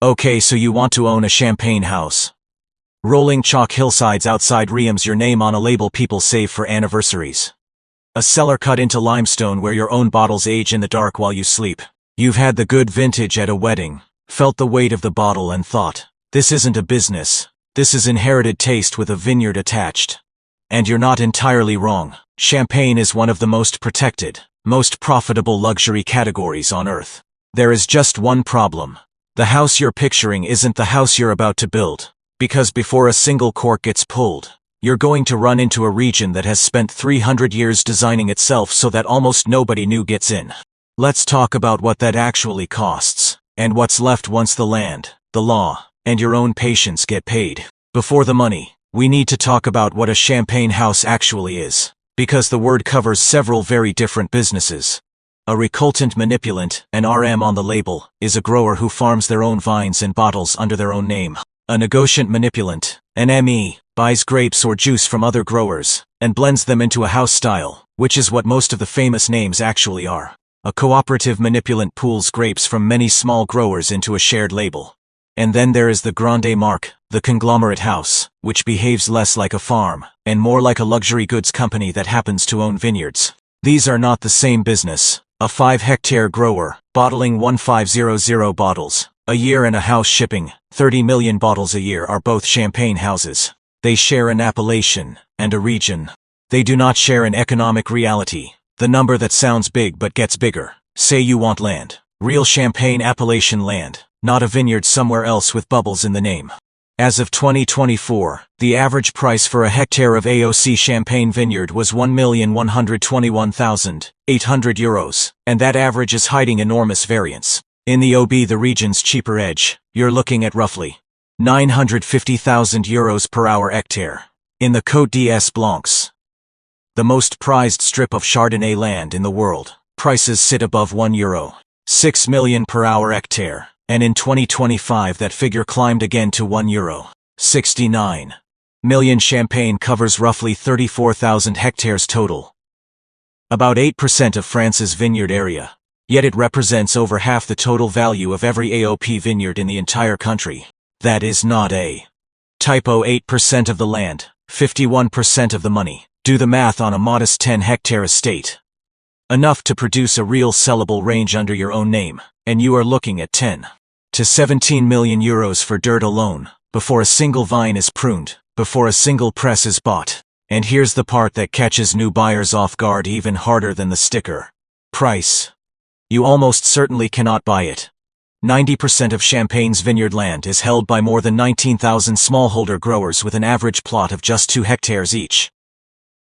Okay, so you want to own a champagne house. Rolling chalk hillsides outside Reims, your name on a label people save for anniversaries. A cellar cut into limestone where your own bottles age in the dark while you sleep. You've had the good vintage at a wedding, felt the weight of the bottle and thought, this isn't a business, this is inherited taste with a vineyard attached. And you're not entirely wrong. Champagne is one of the most protected, most profitable luxury categories on earth. There is just one problem. The house you're picturing isn't the house you're about to build, because before a single cork gets pulled, you're going to run into a region that has spent 300 years designing itself so that almost nobody new gets in. Let's talk about what that actually costs, and what's left once the land, the law, and your own patience get paid. Before the money, we need to talk about what a champagne house actually is, because the word covers several very different businesses. A recultant manipulant, an RM on the label, is a grower who farms their own vines and bottles under their own name. A negociant manipulant, an ME, buys grapes or juice from other growers, and blends them into a house style, which is what most of the famous names actually are. A cooperative manipulant pools grapes from many small growers into a shared label. And then there is the Grande Marque, the conglomerate house, which behaves less like a farm, and more like a luxury goods company that happens to own vineyards. These are not the same business. A 5-hectare grower, bottling 1500 bottles a year and a house shipping 30 million bottles a year are both champagne houses. They share an appellation and a region. They do not share an economic reality, the number that sounds big but gets bigger. Say you want land, real Champagne appellation land, not a vineyard somewhere else with bubbles in the name. As of 2024, the average price for a hectare of AOC Champagne vineyard was €1,121,800, and that average is hiding enormous variance. In the OB, the region's cheaper edge, you're looking at roughly €950,000 per hour hectare. In the Côte des Blancs, the most prized strip of Chardonnay land in the world, prices sit above €1.6 million per hour hectare. And in 2025 that figure climbed again to €1.69 million. Champagne covers roughly 34,000 hectares total. About 8% of France's vineyard area. Yet it represents over half the total value of every AOP vineyard in the entire country. That is not a typo. 8% of the land, 51% of the money. Do the math on a modest 10-hectare estate. Enough to produce a real sellable range under your own name, and you are looking at 10 to 17 million euros for dirt alone, before a single vine is pruned, before a single press is bought. And here's the part that catches new buyers off guard even harder than the sticker. Price. You almost certainly cannot buy it. 90% of Champagne's vineyard land is held by more than 19,000 smallholder growers with an average plot of just 2 hectares each.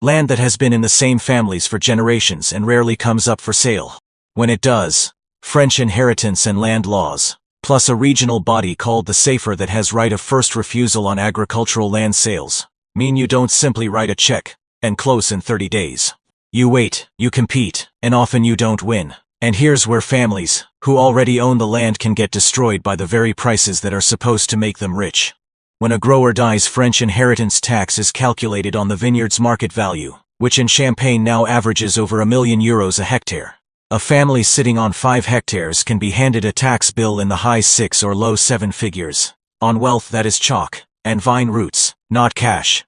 Land that has been in the same families for generations and rarely comes up for sale. When it does, French inheritance and land laws, plus a regional body called the SAFER that has right of first refusal on agricultural land sales, mean you don't simply write a check and close in 30 days. You wait, you compete, and often you don't win. And here's where families, who already own the land, can get destroyed by the very prices that are supposed to make them rich. When a grower dies, French inheritance tax is calculated on the vineyard's market value, which in Champagne now averages over €1 million a hectare. A family sitting on 5 hectares can be handed a tax bill in the high 6 or low 7 figures, on wealth that is chalk and vine roots, not cash.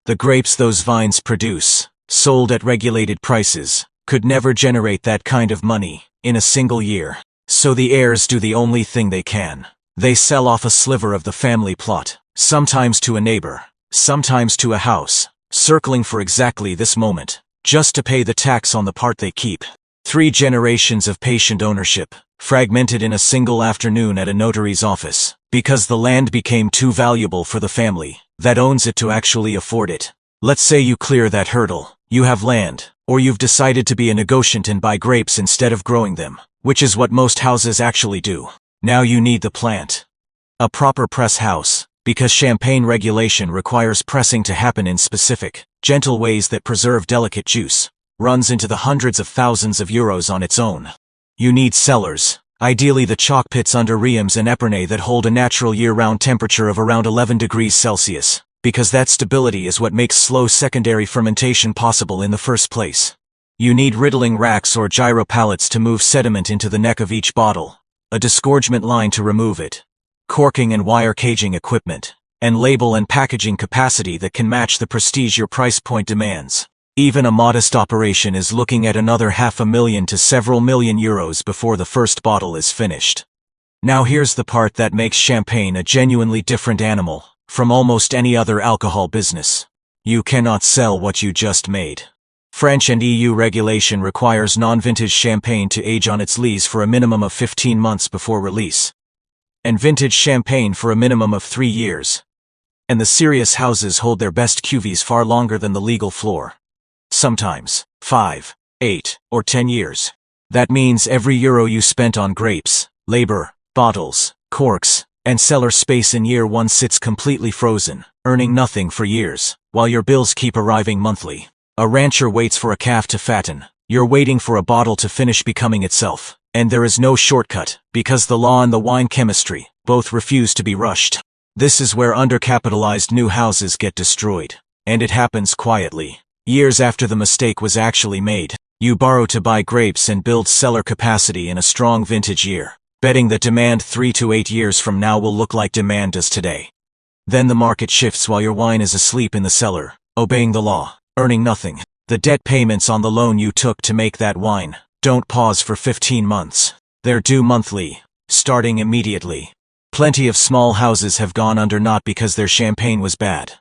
The grapes those vines produce, sold at regulated prices, could never generate that kind of money in a single year. So the heirs do the only thing they can. They sell off a sliver of the family plot, sometimes to a neighbor, sometimes to a house, circling for exactly this moment, just to pay the tax on the part they keep. 3 generations of patient ownership, fragmented in a single afternoon at a notary's office, because the land became too valuable for the family that owns it to actually afford it. Let's say you clear that hurdle, you have land, or you've decided to be a negociant and buy grapes instead of growing them, which is what most houses actually do. Now you need the plant. A proper press house, because Champagne regulation requires pressing to happen in specific, gentle ways that preserve delicate juice, runs into the hundreds of thousands of euros on its own. You need cellars, ideally the chalk pits under Reims and Epernay that hold a natural year-round temperature of around 11 degrees Celsius, because that stability is what makes slow secondary fermentation possible in the first place. You need riddling racks or gyro pallets to move sediment into the neck of each bottle, a disgorgement line to remove it, corking and wire caging equipment, and label and packaging capacity that can match the prestige your price point demands. Even a modest operation is looking at another $500,000 to several million euros before the first bottle is finished. Now here's the part that makes champagne a genuinely different animal from almost any other alcohol business. You cannot sell what you just made. French and EU regulation requires non-vintage champagne to age on its lees for a minimum of 15 months before release, and vintage champagne for a minimum of 3 years. And the serious houses hold their best cuvées far longer than the legal floor. Sometimes 5, 8, or 10 years. That means every euro you spent on grapes, labor, bottles, corks, and cellar space in year 1 sits completely frozen, earning nothing for years, while your bills keep arriving monthly. A rancher waits for a calf to fatten. You're waiting for a bottle to finish becoming itself. And there is no shortcut, because the law and the wine chemistry both refuse to be rushed. This is where undercapitalized new houses get destroyed. And it happens quietly. Years after the mistake was actually made, you borrow to buy grapes and build cellar capacity in a strong vintage year, betting that demand 3 to 8 years from now will look like demand does today. Then the market shifts while your wine is asleep in the cellar, obeying the law, earning nothing. The debt payments on the loan you took to make that wine don't pause for 15 months. They're due monthly, starting immediately. Plenty of small houses have gone under not because their champagne was bad,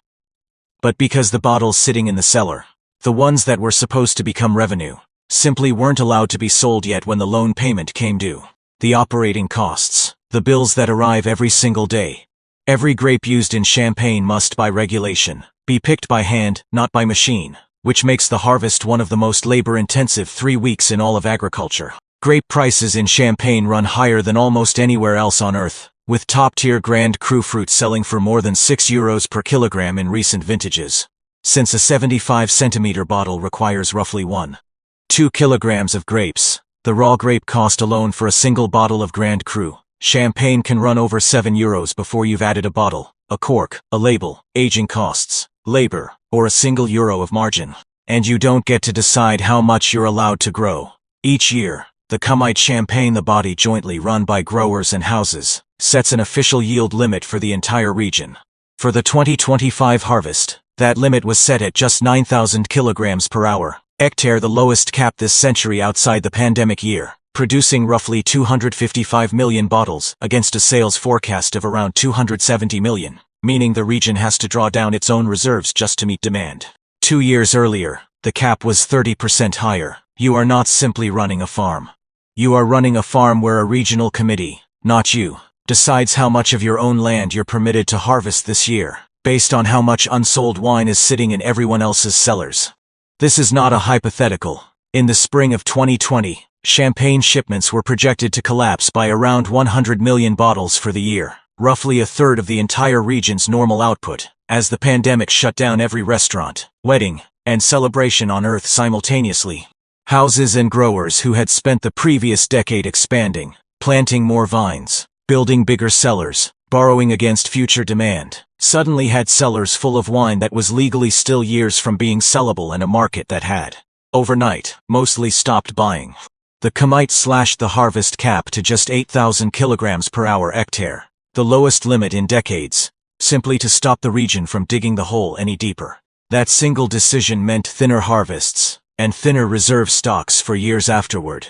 but because the bottles sitting in the cellar, the ones that were supposed to become revenue, simply weren't allowed to be sold yet when the loan payment came due. The operating costs, the bills that arrive every single day. Every grape used in champagne must, by regulation, be picked by hand, not by machine, which makes the harvest one of the most labor-intensive 3 weeks in all of agriculture. Grape prices in Champagne run higher than almost anywhere else on Earth, with top-tier Grand Cru fruit selling for more than €6 per kilogram in recent vintages. Since a 75-centimeter bottle requires roughly 1.2 kilograms of grapes, the raw grape cost alone for a single bottle of Grand Cru Champagne can run over €7 before you've added a bottle, a cork, a label, aging costs, labor, or a single euro of margin. And you don't get to decide how much you're allowed to grow. Each year, the Comite Champagne, the body jointly run by growers and houses, sets an official yield limit for the entire region. For the 2025 harvest, that limit was set at just 9,000 kilograms per hour, hectare, the lowest cap this century outside the pandemic year, producing roughly 255 million bottles against a sales forecast of around 270 million. Meaning the region has to draw down its own reserves just to meet demand. 2 years earlier, the cap was 30% higher. You are not simply running a farm. You are running a farm where a regional committee, not you, decides how much of your own land you're permitted to harvest this year, based on how much unsold wine is sitting in everyone else's cellars. This is not a hypothetical. In the spring of 2020, champagne shipments were projected to collapse by around 100 million bottles for the year. Roughly a third of the entire region's normal output, as the pandemic shut down every restaurant, wedding, and celebration on Earth simultaneously. Houses and growers who had spent the previous decade expanding, planting more vines, building bigger cellars, borrowing against future demand, suddenly had cellars full of wine that was legally still years from being sellable, and a market that had, overnight, mostly stopped buying. The Comite slashed the harvest cap to just 8,000 kilograms per hour hectare, the lowest limit in decades, simply to stop the region from digging the hole any deeper. That single decision meant thinner harvests and thinner reserve stocks for years afterward.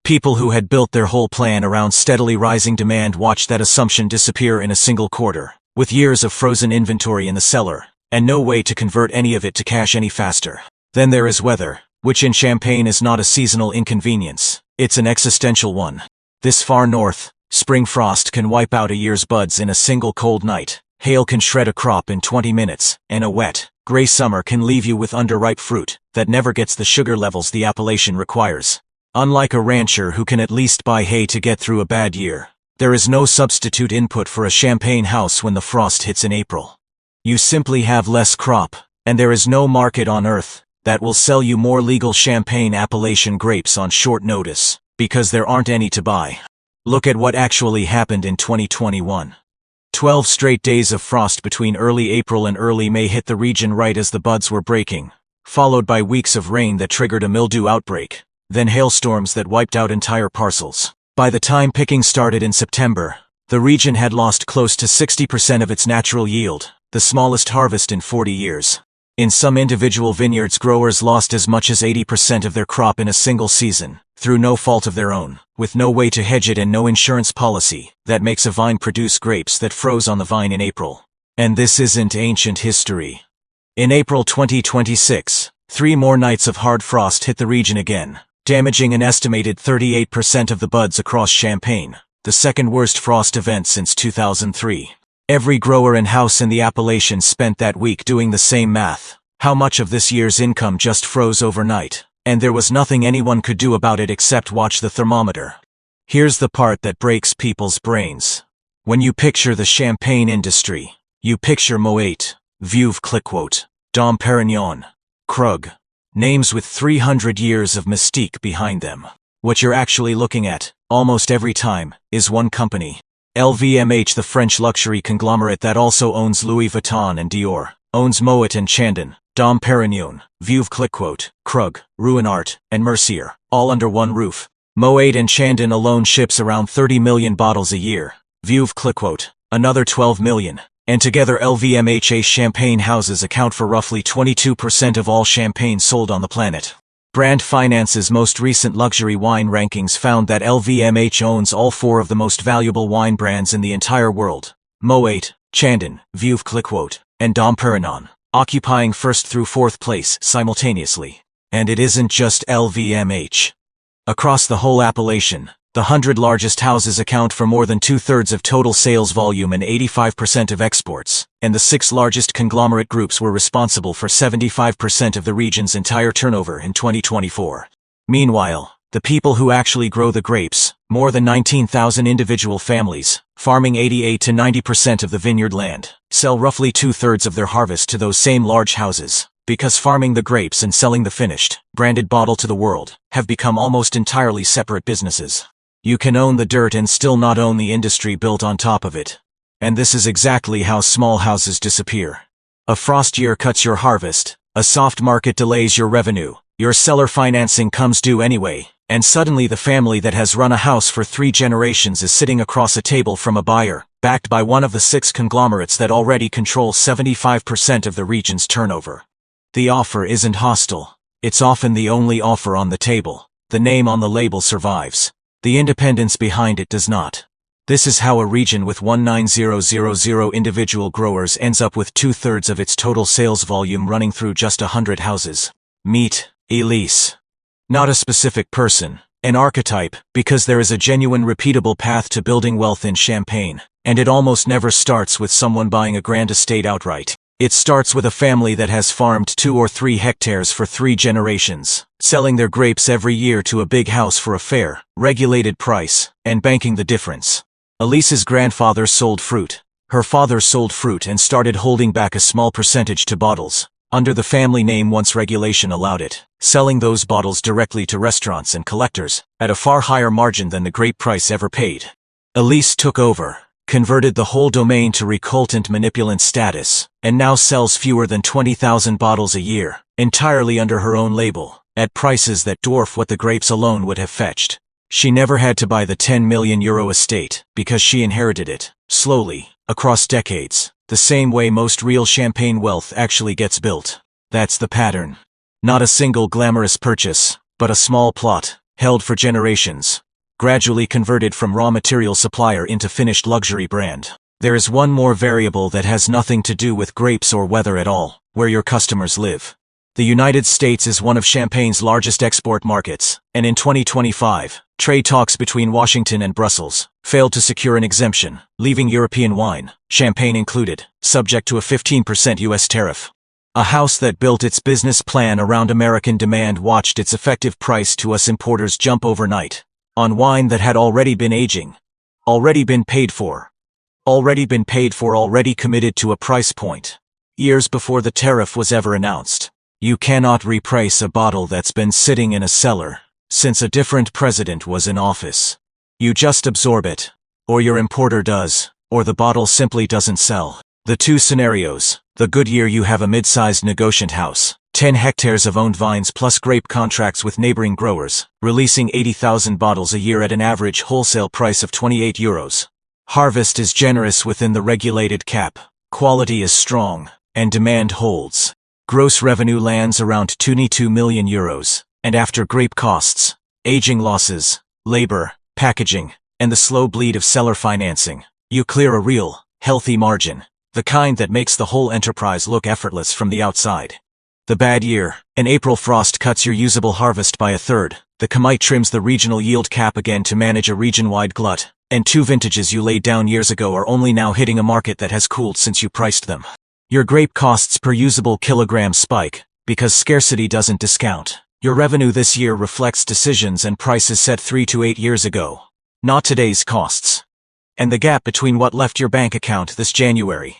People who had built their whole plan around steadily rising demand watched that assumption disappear in a single quarter, with years of frozen inventory in the cellar, and no way to convert any of it to cash any faster. Then there is weather, which in Champagne is not a seasonal inconvenience, it's an existential one. This far north, spring frost can wipe out a year's buds in a single cold night, hail can shred a crop in 20 minutes, and a wet, gray summer can leave you with underripe fruit that never gets the sugar levels the appellation requires. Unlike a rancher who can at least buy hay to get through a bad year, there is no substitute input for a champagne house when the frost hits in April. You simply have less crop, and there is no market on earth that will sell you more legal champagne appellation grapes on short notice, because there aren't any to buy. Look at what actually happened in 2021. 12 straight days of frost between early April and early May hit the region right as the buds were breaking, followed by weeks of rain that triggered a mildew outbreak, then hailstorms that wiped out entire parcels. By the time picking started in September, The region had lost close to 60% of its natural yield, the smallest harvest in 40 years. In some individual vineyards, growers lost as much as 80% of their crop in a single season, through no fault of their own, with no way to hedge it and no insurance policy that makes a vine produce grapes that froze on the vine in April. And this isn't ancient history. In April 2026, 3 more nights of hard frost hit the region again, damaging an estimated 38% of the buds across Champagne, the second worst frost event since 2003. Every grower and house in the Appalachians spent that week doing the same math. How much of this year's income just froze overnight, and there was nothing anyone could do about it except watch the thermometer. Here's the part that breaks people's brains. When you picture the champagne industry, you picture Moet, Veuve Clicquot, Dom Perignon, Krug. Names with 300 years of mystique behind them. What you're actually looking at, almost every time, is one company. LVMH, the French luxury conglomerate that also owns Louis Vuitton and Dior, owns Moet and Chandon, Dom Perignon, Veuve Clicquot, Krug, Ruinart, and Mercier, all under one roof. Moet and Chandon alone ships around 30 million bottles a year, Veuve Clicquot, another 12 million, and together LVMH's champagne houses account for roughly 22% of all champagne sold on the planet. Brand Finance's most recent luxury wine rankings found that LVMH owns all 4 of the most valuable wine brands in the entire world: Moet, Chandon, Veuve Clicquot, and Dom Perignon, occupying 1st through 4th place simultaneously. And it isn't just LVMH. Across the whole appellation, the 100 largest houses account for more than 2/3 of total sales volume and 85% of exports, and the 6 largest conglomerate groups were responsible for 75% of the region's entire turnover in 2024. Meanwhile, the people who actually grow the grapes, more than 19,000 individual families, farming 88 to 90% of the vineyard land, sell roughly 2/3 of their harvest to those same large houses, because farming the grapes and selling the finished, branded bottle to the world, have become almost entirely separate businesses. You can own the dirt and still not own the industry built on top of it. And this is exactly how small houses disappear. A frost year cuts your harvest, a soft market delays your revenue, your seller financing comes due anyway, and suddenly the family that has run a house for 3 generations is sitting across a table from a buyer, backed by one of the 6 conglomerates that already control 75% of the region's turnover. The offer isn't hostile. It's often the only offer on the table. The name on the label survives. The independence behind it does not. This is how a region with 19,000 individual growers ends up with 2/3 of its total sales volume running through just 100 houses. Meet Elise. Not a specific person, an archetype, because there is a genuine repeatable path to building wealth in Champagne, and it almost never starts with someone buying a grand estate outright. It starts with a family that has farmed 2 or 3 hectares for 3 generations, selling their grapes every year to a big house for a fair, regulated price, and banking the difference. Elise's grandfather sold fruit. Her father sold fruit and started holding back a small percentage to bottles, under the family name once regulation allowed it, selling those bottles directly to restaurants and collectors, at a far higher margin than the grape price ever paid. Elise took over, converted the whole domain to recultant manipulant status, and now sells fewer than 20,000 bottles a year, entirely under her own label, at prices that dwarf what the grapes alone would have fetched. She never had to buy the €10 million estate, because she inherited it, slowly, across decades, the same way most real champagne wealth actually gets built. That's the pattern. Not a single glamorous purchase, but a small plot, held for generations, gradually converted from raw material supplier into finished luxury brand. There is one more variable that has nothing to do with grapes or weather at all: where your customers live. The United States is one of Champagne's largest export markets, and in 2025, trade talks between Washington and Brussels failed to secure an exemption, leaving European wine, Champagne included, subject to a 15% U.S. tariff. A house that built its business plan around American demand watched its effective price to us importers jump overnight, on wine that had already been aging, already been paid for, already committed to a price point, years before the tariff was ever announced. You cannot reprice a bottle that's been sitting in a cellar since a different president was in office. You just absorb it, or your importer does, or the bottle simply doesn't sell. The 2 scenarios: the good year you have a mid-sized negociant house, 10 hectares of owned vines plus grape contracts with neighboring growers, releasing 80,000 bottles a year at an average wholesale price of €28. Harvest is generous within the regulated cap, quality is strong, and demand holds. Gross revenue lands around 22 million euros, and after grape costs, aging losses, labor, packaging, and the slow bleed of seller financing, you clear a real, healthy margin, the kind that makes the whole enterprise look effortless from the outside. The bad year, an April frost cuts your usable harvest by a third, the Kemite trims the regional yield cap again to manage a region-wide glut, and 2 vintages you laid down years ago are only now hitting a market that has cooled since you priced them. Your grape costs per usable kilogram spike, because scarcity doesn't discount. Your revenue this year reflects decisions and prices set 3 to 8 years ago, not today's costs. And the gap between what left your bank account this January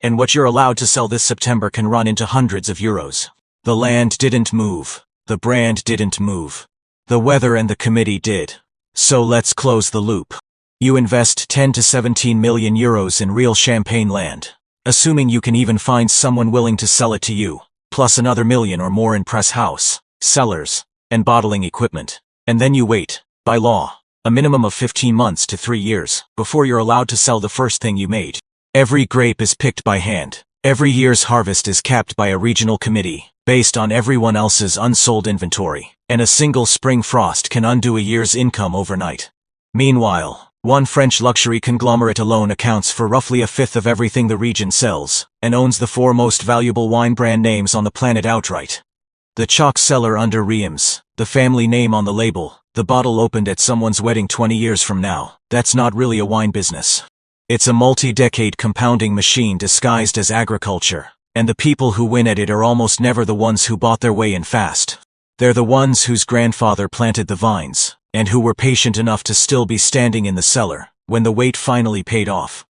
and what you're allowed to sell this September can run into hundreds of euros. The land didn't move. The brand didn't move. The weather and the committee did. So let's close the loop. You invest 10 to 17 million euros in real champagne land, assuming you can even find someone willing to sell it to you, plus another million or more in press house, cellars, and bottling equipment. And then you wait, by law, a minimum of 15 months to 3 years, before you're allowed to sell the first thing you made. Every grape is picked by hand. Every year's harvest is capped by a regional committee, based on everyone else's unsold inventory, and a single spring frost can undo a year's income overnight. Meanwhile, one French luxury conglomerate alone accounts for roughly a fifth of everything the region sells, and owns the 4 most valuable wine brand names on the planet outright. The chalk cellar under Reims, the family name on the label, the bottle opened at someone's wedding 20 years from now, that's not really a wine business. It's a multi-decade compounding machine disguised as agriculture, and the people who win at it are almost never the ones who bought their way in fast. They're the ones whose grandfather planted the vines, and who were patient enough to still be standing in the cellar when the wait finally paid off.